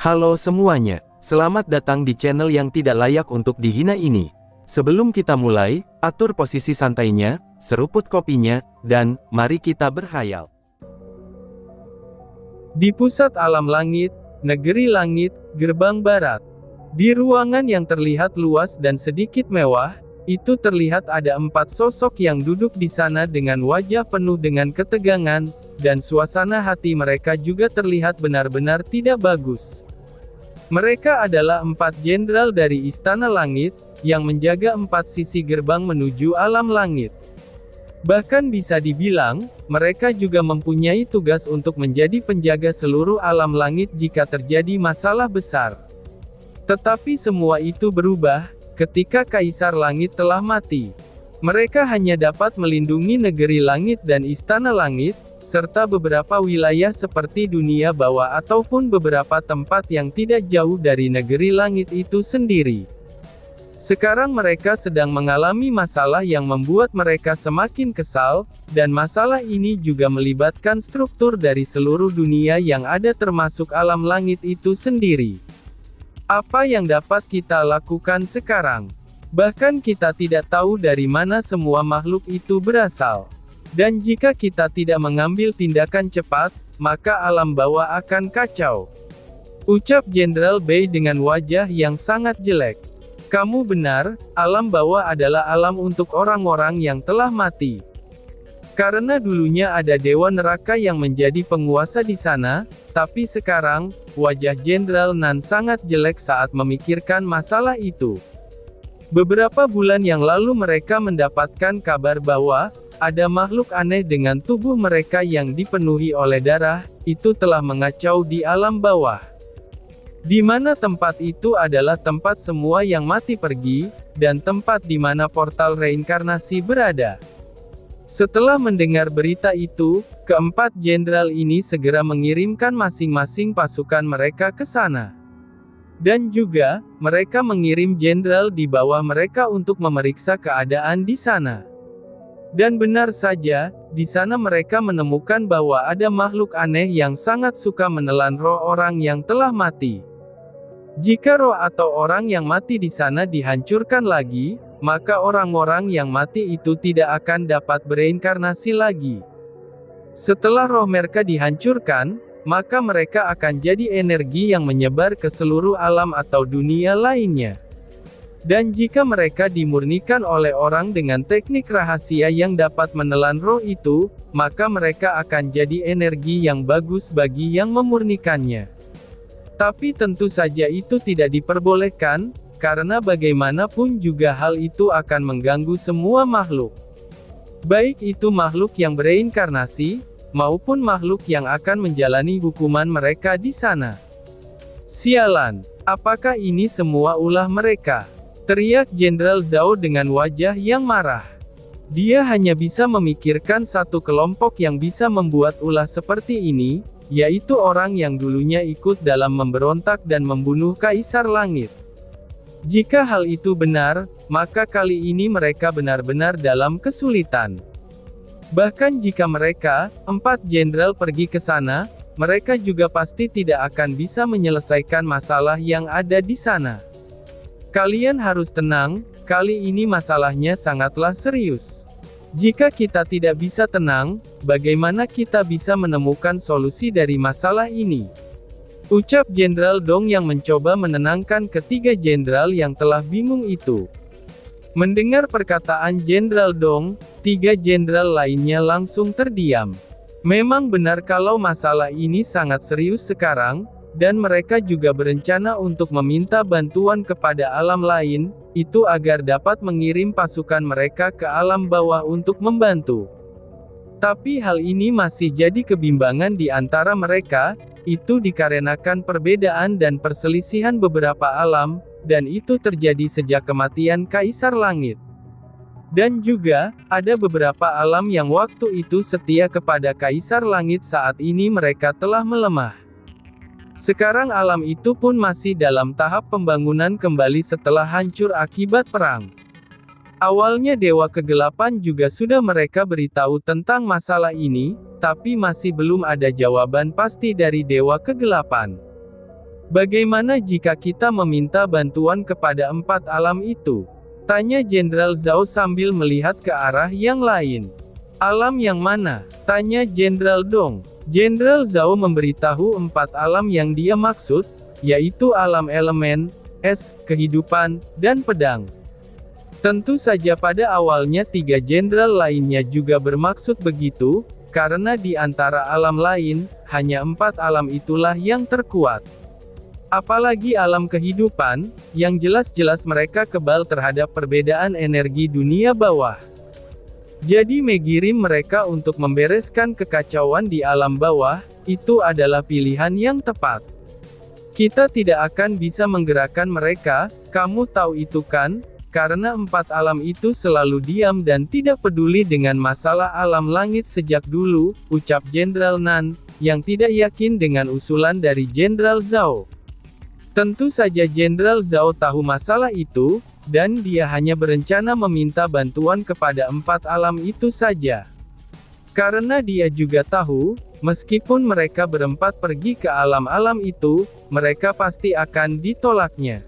Halo semuanya, selamat datang di channel yang tidak layak untuk dihina ini. Sebelum kita mulai, atur posisi santainya, seruput kopinya, dan mari kita berkhayal. Di pusat alam langit, negeri langit, gerbang barat. Di ruangan yang terlihat luas dan sedikit mewah, itu terlihat ada 4 sosok yang duduk di sana dengan wajah penuh dengan ketegangan, dan suasana hati mereka juga terlihat benar-benar tidak bagus. Mereka adalah 4 jenderal dari Istana Langit, yang menjaga 4 sisi gerbang menuju alam langit. Bahkan bisa dibilang, mereka juga mempunyai tugas untuk menjadi penjaga seluruh alam langit jika terjadi masalah besar. Tetapi semua itu berubah, ketika Kaisar Langit telah mati. Mereka hanya dapat melindungi negeri langit dan Istana Langit, serta beberapa wilayah seperti dunia bawah ataupun beberapa tempat yang tidak jauh dari negeri langit itu sendiri. Sekarang mereka sedang mengalami masalah yang membuat mereka semakin kesal, dan masalah ini juga melibatkan struktur dari seluruh dunia yang ada termasuk alam langit itu sendiri. Apa yang dapat kita lakukan sekarang? Bahkan kita tidak tahu dari mana semua makhluk itu berasal. Dan jika kita tidak mengambil tindakan cepat, maka alam bawah akan kacau. Ucap Jenderal Bei dengan wajah yang sangat jelek. Kamu benar, alam bawah adalah alam untuk orang-orang yang telah mati. Karena dulunya ada dewa neraka yang menjadi penguasa di sana, tapi sekarang, wajah Jenderal Nan sangat jelek saat memikirkan masalah itu. Beberapa bulan yang lalu mereka mendapatkan kabar bahwa, ada makhluk aneh dengan tubuh mereka yang dipenuhi oleh darah, itu telah mengacau di alam bawah. Di mana tempat itu adalah tempat semua yang mati pergi, dan tempat di mana portal reinkarnasi berada. Setelah mendengar berita itu, keempat jenderal ini segera mengirimkan masing-masing pasukan mereka ke sana. Dan juga, mereka mengirim jenderal di bawah mereka untuk memeriksa keadaan di sana. Dan benar saja, di sana mereka menemukan bahwa ada makhluk aneh yang sangat suka menelan roh orang yang telah mati. Jika roh atau orang yang mati di sana dihancurkan lagi, maka orang-orang yang mati itu tidak akan dapat bereinkarnasi lagi. Setelah roh mereka dihancurkan, maka mereka akan jadi energi yang menyebar ke seluruh alam atau dunia lainnya. Dan jika mereka dimurnikan oleh orang dengan teknik rahasia yang dapat menelan roh itu, maka mereka akan jadi energi yang bagus bagi yang memurnikannya. Tapi tentu saja itu tidak diperbolehkan, karena bagaimanapun juga hal itu akan mengganggu semua makhluk. Baik itu makhluk yang bereinkarnasi, maupun makhluk yang akan menjalani hukuman mereka di sana. Sialan, apakah ini semua ulah mereka? Teriak Jenderal Zhao dengan wajah yang marah. Dia hanya bisa memikirkan satu kelompok yang bisa membuat ulah seperti ini, yaitu orang yang dulunya ikut dalam memberontak dan membunuh Kaisar Langit. Jika hal itu benar, maka kali ini mereka benar-benar dalam kesulitan. Bahkan jika mereka, 4 jenderal pergi ke sana, mereka juga pasti tidak akan bisa menyelesaikan masalah yang ada di sana. Kalian harus tenang, kali ini masalahnya sangatlah serius. Jika kita tidak bisa tenang, bagaimana kita bisa menemukan solusi dari masalah ini? Ucap Jenderal Dong yang mencoba menenangkan ketiga jenderal yang telah bingung itu. Mendengar perkataan Jenderal Dong, 3 jenderal lainnya langsung terdiam. Memang benar kalau masalah ini sangat serius sekarang, dan mereka juga berencana untuk meminta bantuan kepada alam lain, itu agar dapat mengirim pasukan mereka ke alam bawah untuk membantu. Tapi hal ini masih jadi kebimbangan di antara mereka, itu dikarenakan perbedaan dan perselisihan beberapa alam, dan itu terjadi sejak kematian Kaisar Langit. Dan juga, ada beberapa alam yang waktu itu setia kepada Kaisar Langit saat ini mereka telah melemah. Sekarang alam itu pun masih dalam tahap pembangunan kembali setelah hancur akibat perang. Awalnya Dewa Kegelapan juga sudah mereka beritahu tentang masalah ini, tapi masih belum ada jawaban pasti dari Dewa Kegelapan. Bagaimana jika kita meminta bantuan kepada 4 alam itu? Tanya Jenderal Zhao sambil melihat ke arah yang lain. Alam yang mana? Tanya Jenderal Dong. Jenderal Zhao memberitahu 4 alam yang dia maksud, yaitu alam elemen, es, kehidupan, dan pedang. Tentu saja pada awalnya 3 jenderal lainnya juga bermaksud begitu, karena di antara alam lain, hanya 4 alam itulah yang terkuat. Apalagi alam kehidupan, yang jelas-jelas mereka kebal terhadap perbedaan energi dunia bawah. Jadi mengirim mereka untuk membereskan kekacauan di alam bawah, itu adalah pilihan yang tepat. Kita tidak akan bisa menggerakkan mereka, kamu tahu itu kan? Karena 4 alam itu selalu diam dan tidak peduli dengan masalah alam langit sejak dulu, ucap Jenderal Nan, yang tidak yakin dengan usulan dari Jenderal Zhao. Tentu saja Jenderal Zhao tahu masalah itu, dan dia hanya berencana meminta bantuan kepada 4 alam itu saja. Karena dia juga tahu, meskipun mereka berempat pergi ke alam-alam itu, mereka pasti akan ditolaknya.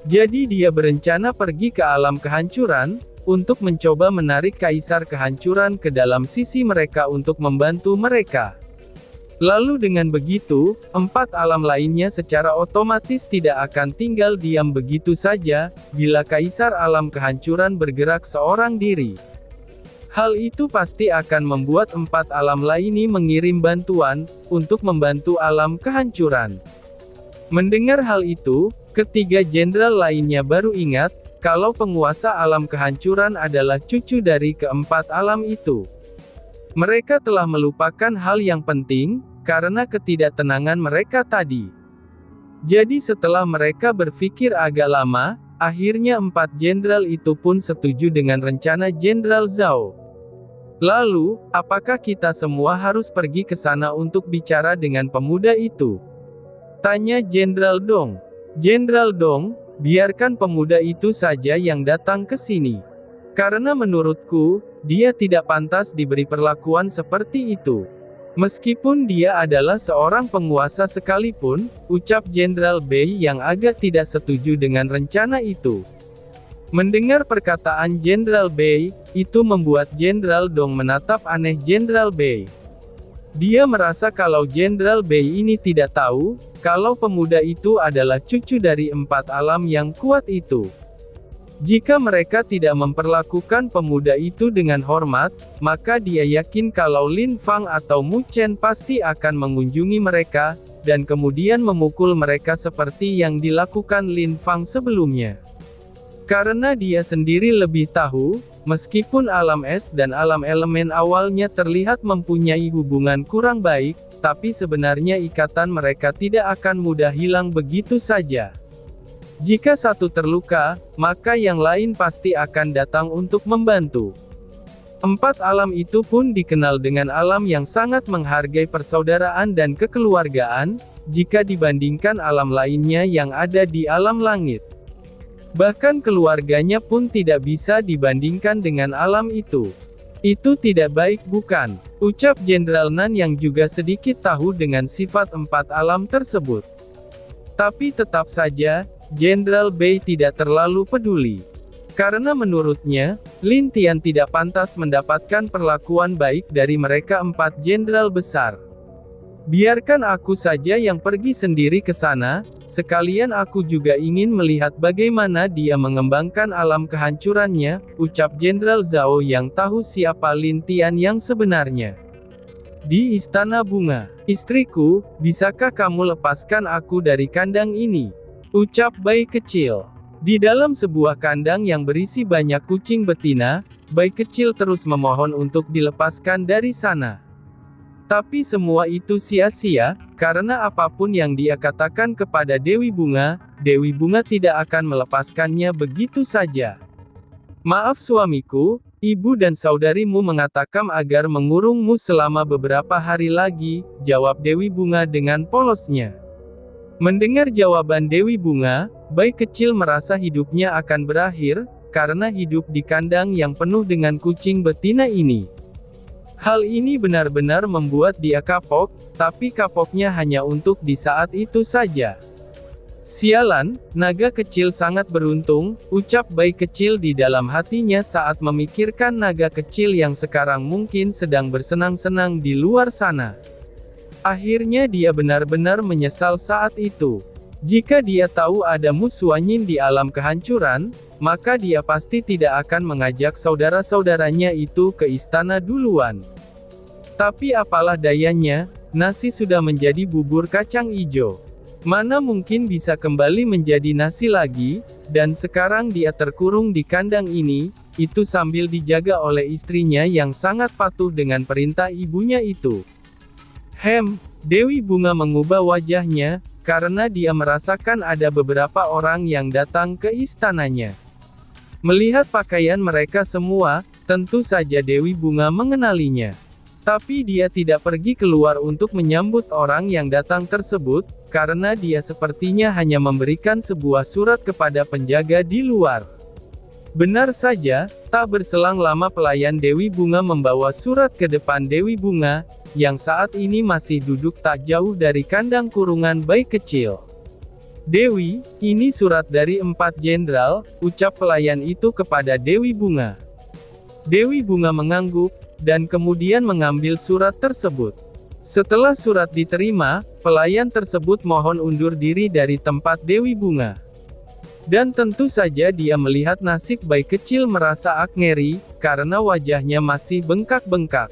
Jadi dia berencana pergi ke alam kehancuran, untuk mencoba menarik Kaisar Kehancuran ke dalam sisi mereka untuk membantu mereka. Lalu dengan begitu, 4 alam lainnya secara otomatis tidak akan tinggal diam begitu saja, bila Kaisar Alam Kehancuran bergerak seorang diri. Hal itu pasti akan membuat 4 alam lain ini mengirim bantuan, untuk membantu alam kehancuran. Mendengar hal itu, ketiga jenderal lainnya baru ingat, kalau penguasa alam kehancuran adalah cucu dari keempat alam itu. Mereka telah melupakan hal yang penting, karena ketidaktenangan mereka tadi. Jadi setelah mereka berpikir agak lama, akhirnya 4 jenderal itu pun setuju dengan rencana Jenderal Zhao. Lalu, apakah kita semua harus pergi ke sana untuk bicara dengan pemuda itu? Tanya Jenderal Dong. Jenderal Dong, biarkan pemuda itu saja yang datang ke sini. Karena menurutku, dia tidak pantas diberi perlakuan seperti itu. Meskipun dia adalah seorang penguasa sekalipun, ucap Jenderal Bei yang agak tidak setuju dengan rencana itu. Mendengar perkataan Jenderal Bei, itu membuat Jenderal Dong menatap aneh Jenderal Bei. Dia merasa kalau Jenderal Bei ini tidak tahu, kalau pemuda itu adalah cucu dari 4 alam yang kuat itu. Jika mereka tidak memperlakukan pemuda itu dengan hormat, maka dia yakin kalau Lin Fang atau Mu Chen pasti akan mengunjungi mereka, dan kemudian memukul mereka seperti yang dilakukan Lin Fang sebelumnya. Karena dia sendiri lebih tahu, meskipun alam es dan alam elemen awalnya terlihat mempunyai hubungan kurang baik, tapi sebenarnya ikatan mereka tidak akan mudah hilang begitu saja. Jika satu terluka, maka yang lain pasti akan datang untuk membantu. 4 alam itu pun dikenal dengan alam yang sangat menghargai persaudaraan dan kekeluargaan, jika dibandingkan alam lainnya yang ada di alam langit. Bahkan keluarganya pun tidak bisa dibandingkan dengan alam itu. Itu tidak baik bukan? Ucap Jenderal Nan yang juga sedikit tahu dengan sifat 4 alam tersebut. Tapi tetap saja, Jenderal Bei tidak terlalu peduli. Karena menurutnya, Lin Tian tidak pantas mendapatkan perlakuan baik dari mereka 4 jenderal besar. Biarkan aku saja yang pergi sendiri ke sana, sekalian aku juga ingin melihat bagaimana dia mengembangkan alam kehancurannya, ucap Jenderal Zhao yang tahu siapa Lin Tian yang sebenarnya. Di Istana Bunga, istriku, bisakah kamu lepaskan aku dari kandang ini? Ucap bayi kecil. Di dalam sebuah kandang yang berisi banyak kucing betina, bayi kecil terus memohon untuk dilepaskan dari sana. Tapi semua itu sia-sia, karena apapun yang dia katakan kepada Dewi Bunga tidak akan melepaskannya begitu saja. Maaf suamiku, ibu dan saudarimu mengatakan agar mengurungmu selama beberapa hari lagi, jawab Dewi Bunga dengan polosnya. Mendengar jawaban Dewi Bunga, bayi kecil merasa hidupnya akan berakhir, karena hidup di kandang yang penuh dengan kucing betina ini. Hal ini benar-benar membuat dia kapok, tapi kapoknya hanya untuk di saat itu saja. Sialan, naga kecil sangat beruntung, ucap bayi kecil di dalam hatinya saat memikirkan naga kecil yang sekarang mungkin sedang bersenang-senang di luar sana. Akhirnya dia benar-benar menyesal saat itu. Jika dia tahu ada musuh angin di alam kehancuran, maka dia pasti tidak akan mengajak saudara-saudaranya itu ke istana duluan. Tapi apalah dayanya, nasi sudah menjadi bubur kacang ijo. Mana mungkin bisa kembali menjadi nasi lagi, dan sekarang dia terkurung di kandang ini, itu sambil dijaga oleh istrinya yang sangat patuh dengan perintah ibunya itu. Dewi Bunga mengubah wajahnya, karena dia merasakan ada beberapa orang yang datang ke istananya. Melihat pakaian mereka semua, tentu saja Dewi Bunga mengenalinya. Tapi dia tidak pergi keluar untuk menyambut orang yang datang tersebut, karena dia sepertinya hanya memberikan sebuah surat kepada penjaga di luar. Benar saja, tak berselang lama pelayan Dewi Bunga membawa surat ke depan Dewi Bunga, yang saat ini masih duduk tak jauh dari kandang kurungan bayi kecil. "Dewi, ini surat dari 4 jenderal," ucap pelayan itu kepada Dewi Bunga. Dewi Bunga mengangguk, dan kemudian mengambil surat tersebut. Setelah surat diterima, pelayan tersebut mohon undur diri dari tempat Dewi Bunga. Dan tentu saja dia melihat nasib bayi kecil merasa ngeri, karena wajahnya masih bengkak-bengkak.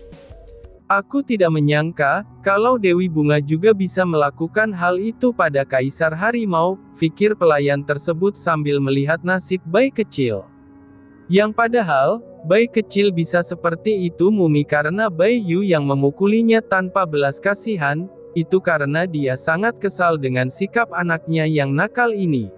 "Aku tidak menyangka, kalau Dewi Bunga juga bisa melakukan hal itu pada Kaisar Harimau," pikir pelayan tersebut sambil melihat nasib bayi kecil. Yang padahal, bayi kecil bisa seperti itu murni karena Bayi Yu yang memukulinya tanpa belas kasihan, itu karena dia sangat kesal dengan sikap anaknya yang nakal ini.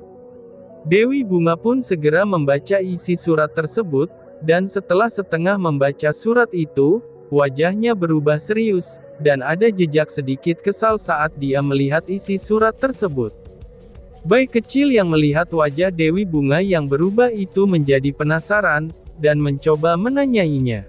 Dewi Bunga pun segera membaca isi surat tersebut, dan setelah setengah membaca surat itu, wajahnya berubah serius, dan ada jejak sedikit kesal saat dia melihat isi surat tersebut. Bayi kecil yang melihat wajah Dewi Bunga yang berubah itu menjadi penasaran, dan mencoba menanyainya.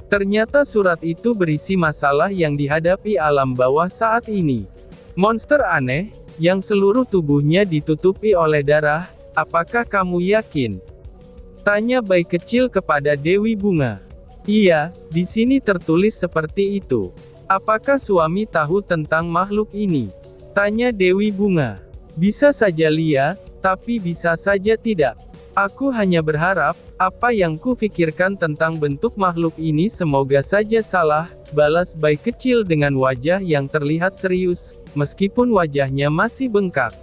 Ternyata surat itu berisi masalah yang dihadapi alam bawah saat ini. Monster aneh, yang seluruh tubuhnya ditutupi oleh darah, apakah kamu yakin? Tanya bayi kecil kepada Dewi Bunga. Iya, di sini tertulis seperti itu. Apakah suami tahu tentang makhluk ini? Tanya Dewi Bunga. Bisa saja Lia, tapi bisa saja tidak. Aku hanya berharap, apa yang ku pikirkan tentang bentuk makhluk ini semoga saja salah, balas bayi kecil dengan wajah yang terlihat serius, meskipun wajahnya masih bengkak.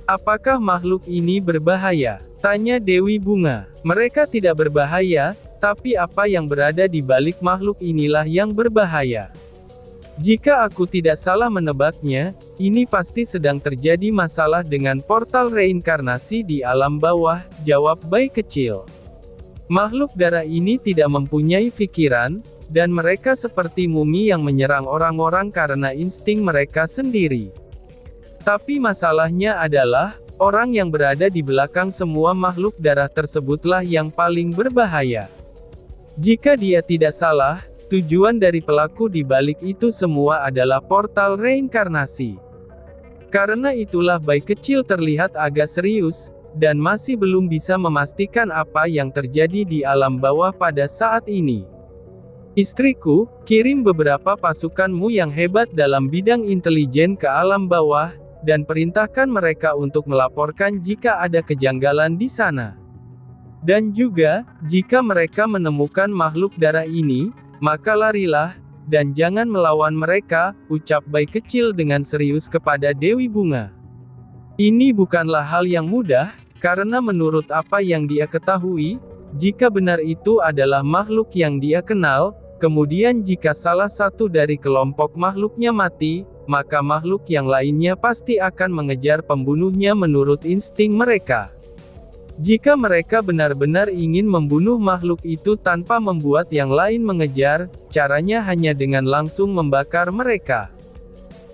Apakah makhluk ini berbahaya? Tanya Dewi Bunga. Mereka tidak berbahaya, tapi apa yang berada di balik makhluk inilah yang berbahaya. Jika aku tidak salah menebaknya, ini pasti sedang terjadi masalah dengan portal reinkarnasi di alam bawah, jawab bayi kecil. Makhluk darah ini tidak mempunyai pikiran, dan mereka seperti mumi yang menyerang orang-orang karena insting mereka sendiri. Tapi masalahnya adalah, orang yang berada di belakang semua makhluk darah tersebutlah yang paling berbahaya. Jika dia tidak salah, tujuan dari pelaku di balik itu semua adalah portal reinkarnasi. Karena itulah bayi kecil terlihat agak serius, dan masih belum bisa memastikan apa yang terjadi di alam bawah pada saat ini. Istriku, kirim beberapa pasukanmu yang hebat dalam bidang intelijen ke alam bawah, dan perintahkan mereka untuk melaporkan jika ada kejanggalan di sana. Dan juga, jika mereka menemukan makhluk darah ini, maka larilah, dan jangan melawan mereka, ucap bayi kecil dengan serius kepada Dewi Bunga. Ini bukanlah hal yang mudah, karena menurut apa yang dia ketahui, jika benar itu adalah makhluk yang dia kenal, kemudian jika salah satu dari kelompok makhluknya mati, maka makhluk yang lainnya pasti akan mengejar pembunuhnya menurut insting mereka. Jika mereka benar-benar ingin membunuh makhluk itu tanpa membuat yang lain mengejar, caranya hanya dengan langsung membakar mereka.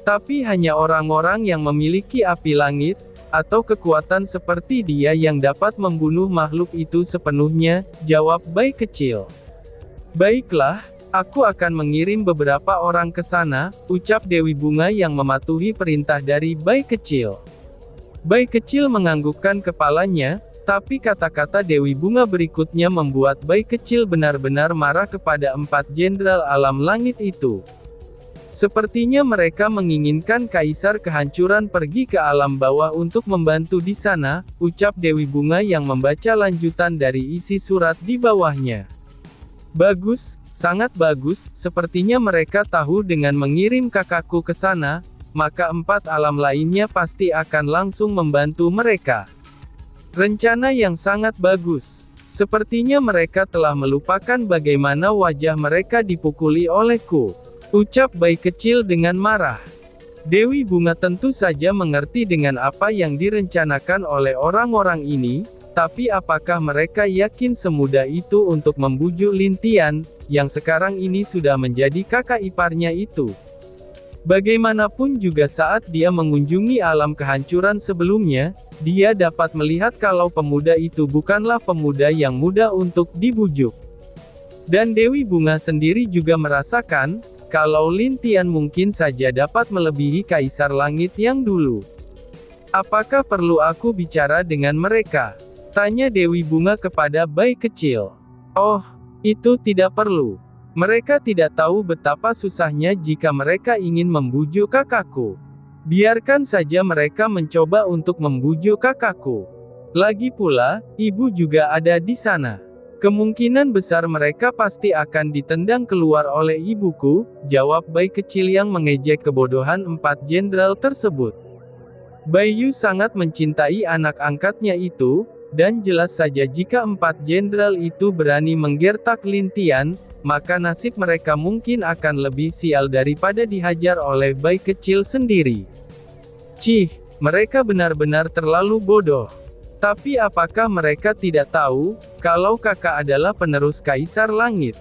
Tapi hanya orang-orang yang memiliki api langit, atau kekuatan seperti dia yang dapat membunuh makhluk itu sepenuhnya, jawab bayi kecil. Baiklah, aku akan mengirim beberapa orang ke sana, ucap Dewi Bunga yang mematuhi perintah dari bayi kecil. Bayi kecil menganggukkan kepalanya, tapi kata-kata Dewi Bunga berikutnya membuat bayi kecil benar-benar marah kepada 4 jenderal alam langit itu. Sepertinya mereka menginginkan Kaisar Kehancuran pergi ke alam bawah untuk membantu di sana, ucap Dewi Bunga yang membaca lanjutan dari isi surat di bawahnya. Bagus, sangat bagus, sepertinya mereka tahu dengan mengirim kakakku ke sana, maka 4 alam lainnya pasti akan langsung membantu mereka. Rencana yang sangat bagus. Sepertinya mereka telah melupakan bagaimana wajah mereka dipukuli olehku, ucap bayi kecil dengan marah. Dewi Bunga tentu saja mengerti dengan apa yang direncanakan oleh orang-orang ini, tapi apakah mereka yakin semudah itu untuk membujuk Lin Tian, yang sekarang ini sudah menjadi kakak iparnya itu? Bagaimanapun juga saat dia mengunjungi alam kehancuran sebelumnya, dia dapat melihat kalau pemuda itu bukanlah pemuda yang mudah untuk dibujuk. Dan Dewi Bunga sendiri juga merasakan, kalau Lin Tian mungkin saja dapat melebihi Kaisar Langit yang dulu. Apakah perlu aku bicara dengan mereka? Tanya Dewi Bunga kepada bayi kecil. Oh, itu tidak perlu. Mereka tidak tahu betapa susahnya jika mereka ingin membujuk kakakku. Biarkan saja mereka mencoba untuk membujuk kakakku. Lagi pula, ibu juga ada di sana. Kemungkinan besar mereka pasti akan ditendang keluar oleh ibuku, jawab bayi kecil yang mengejek kebodohan 4 jenderal tersebut. Bai Yu sangat mencintai anak angkatnya itu, dan jelas saja jika 4 jenderal itu berani menggertak Lin Tian, maka nasib mereka mungkin akan lebih sial daripada dihajar oleh bayi kecil sendiri. Cih, mereka benar-benar terlalu bodoh. Tapi apakah mereka tidak tahu, kalau kakak adalah penerus Kaisar Langit?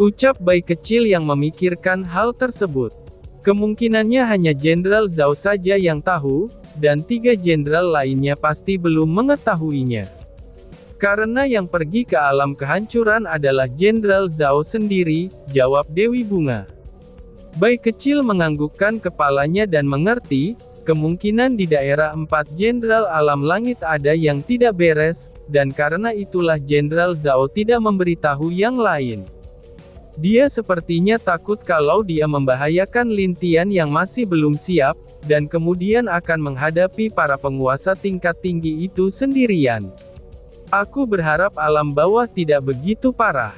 Ucap bayi kecil yang memikirkan hal tersebut. Kemungkinannya hanya Jenderal Zhao saja yang tahu, dan 3 jenderal lainnya pasti belum mengetahuinya. Karena yang pergi ke alam kehancuran adalah Jenderal Zhao sendiri, jawab Dewi Bunga. Bayi kecil menganggukkan kepalanya dan mengerti, kemungkinan di daerah 4 jenderal alam langit ada yang tidak beres, dan karena itulah Jenderal Zhao tidak memberitahu yang lain. Dia sepertinya takut kalau dia membahayakan Lin Tian yang masih belum siap, dan kemudian akan menghadapi para penguasa tingkat tinggi itu sendirian. Aku berharap alam bawah tidak begitu parah.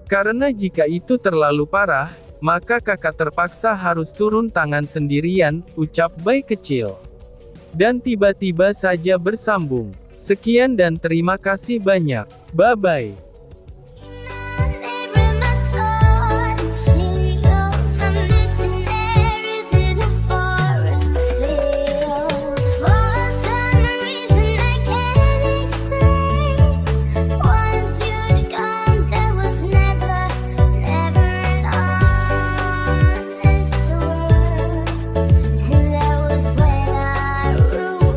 Karena jika itu terlalu parah, maka kakak terpaksa harus turun tangan sendirian, ucap bayi kecil. Dan tiba-tiba saja bersambung. Sekian dan terima kasih banyak. Bye-bye.